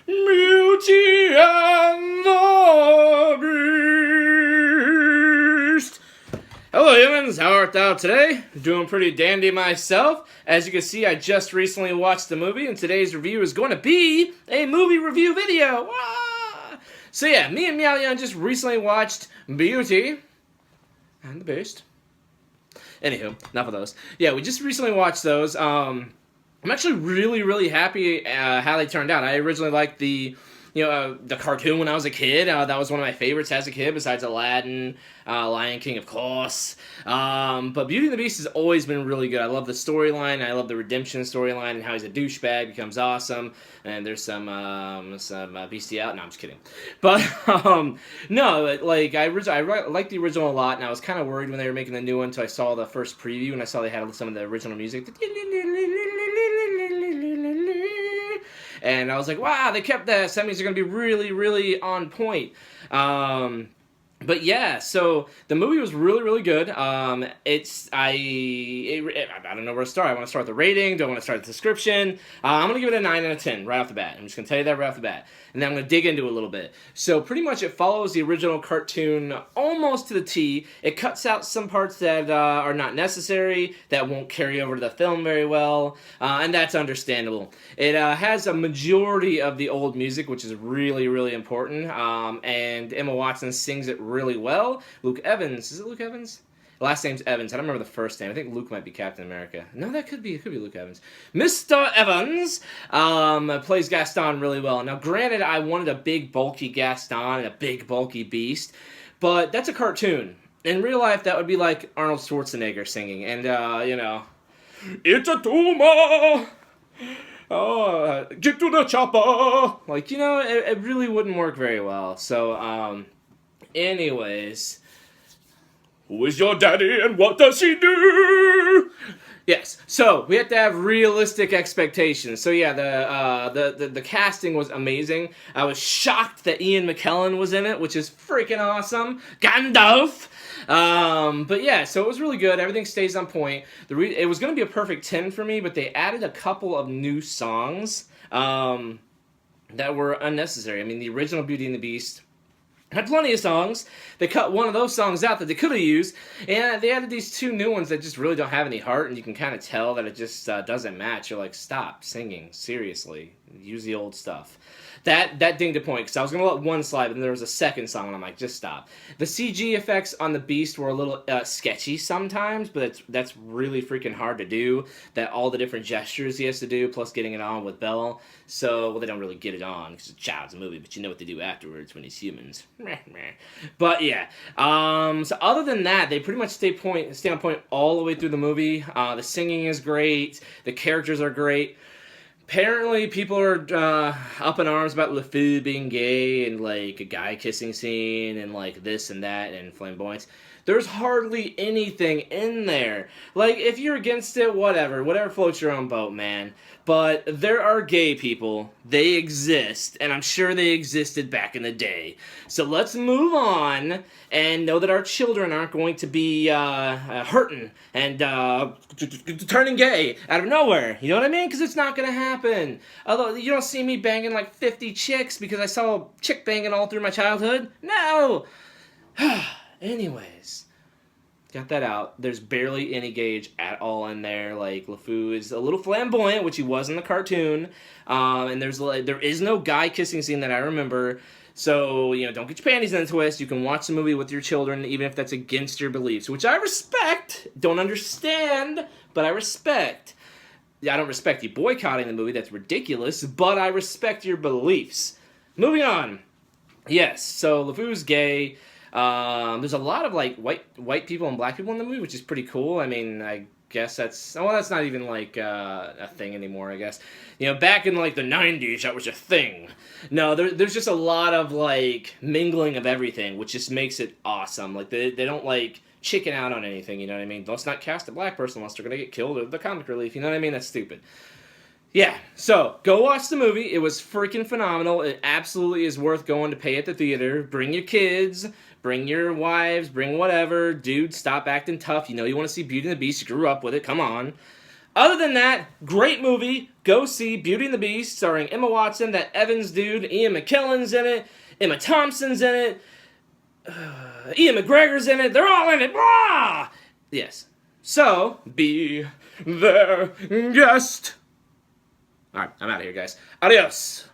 Beauty and the Beast. Hello humans, how art thou today? Doing pretty dandy myself. As you can see, I just recently watched the movie, and today's review is going to be a movie review video. So yeah, me and Meow Young just recently watched Beauty and the Beast. Anywho, enough of those. Yeah, we just recently watched those. I'm actually really happy how they turned out. I originally liked the cartoon when I was a kid. That was one of my favorites as a kid, besides Aladdin, Lion King, of course. But Beauty and the Beast has always been really good. I love the storyline. I love the redemption storyline and how he's a douchebag, becomes awesome. And there's some beastie out. No, I'm just kidding. But no, like I liked the original a lot, and I was kind of worried when they were making the new one until I saw the first preview and I saw they had some of the original music. And I was like, wow, they kept that. So that means they're going to be really on point. But yeah, so the movie was really good. I don't know where to start. I want to start with the rating. Do I want to start with the description? I'm going to give it a 9 out of 10 right off the bat. I'm just going to tell you that right off the bat. And then I'm going to dig into it a little bit. So pretty much it follows the original cartoon almost to the T. It cuts out some parts that are not necessary, that won't carry over to the film very well, and that's understandable. It has a majority of the old music, which is really important, and Emma Watson sings it really well. Luke Evans, is it Luke Evans? The last name's Evans. I don't remember the first name. I think Luke might be Captain America. No, it could be Luke Evans. Mr. Evans plays Gaston really well. Now, granted, I wanted a big, bulky Gaston and a big, bulky Beast, but that's a cartoon. In real life, that would be like Arnold Schwarzenegger singing, and, it's a tumor! Oh, get to the chopper! Like, it really wouldn't work very well. So, anyways, who is your daddy and what does he do? Yes, so we have to have realistic expectations. So yeah, the casting was amazing. I was shocked that Ian McKellen was in it, which is freaking awesome. Gandalf! But yeah, so it was really good. Everything stays on point. It was going to be a perfect 10 for me, but they added a couple of new songs that were unnecessary. I mean, the original Beauty and the Beast had plenty of songs. They cut one of those songs out that they could have used, and they added these two new ones that just really don't have any heart, and you can kind of tell that it just doesn't match. You're like, stop singing, seriously. Use the old stuff. That dinged a point, because I was going to let one slide, but then there was a second song, and I'm like, just stop. The CG effects on the Beast were a little sketchy sometimes, but that's really freaking hard to do. That all the different gestures he has to do, plus getting it on with Belle. So, well, they don't really get it on, because it's a child's movie, but you know what they do afterwards when he's humans. But yeah, so other than that, they pretty much stay on point all the way through the movie. The singing is great. The characters are great. Apparently, people are up in arms about LeFou being gay and, like, a guy kissing scene and, like, this and that and flamboyance. There's hardly anything in there. Like, if you're against it, whatever floats your own boat, man. But there are gay people. They exist, and I'm sure they existed back in the day. So let's move on and know that our children aren't going to be hurting and turning gay out of nowhere. You know what I mean? Because it's not going to happen. Although, you don't see me banging like 50 chicks because I saw a chick banging all through my childhood. No! Anyways, got that out. There's barely any gauge at all in there. Like, LeFou is a little flamboyant, which he was in the cartoon. And there is no guy kissing scene that I remember. So, don't get your panties in a twist. You can watch the movie with your children, even if that's against your beliefs, which I respect. Don't understand, but I respect. I don't respect you boycotting the movie. That's ridiculous. But I respect your beliefs. Moving on. Yes, so LeFou's gay. There's a lot of like white people and black people in the movie, which is pretty cool. I mean, I guess that's not even like a thing anymore. I guess back in like the 90s that was a thing. No, there's just a lot of like mingling of everything, which just makes it awesome. Like they don't like chicken out on anything. You know what I mean? Let's not cast a black person unless they're gonna get killed or the comic relief. You know what I mean? That's stupid. Yeah, so go watch the movie. It was freaking phenomenal. It absolutely is worth going to pay at the theater. Bring your kids, bring your wives, bring whatever. Dude, stop acting tough. You want to see Beauty and the Beast. You grew up with it. Come on. Other than that, great movie. Go see Beauty and the Beast, starring Emma Watson, that Evans dude, Ian McKellen's in it, Emma Thompson's in it, Ian McGregor's in it. They're all in it. Blah! Yes. So, be their guest. All right, I'm out of here, guys. Adios.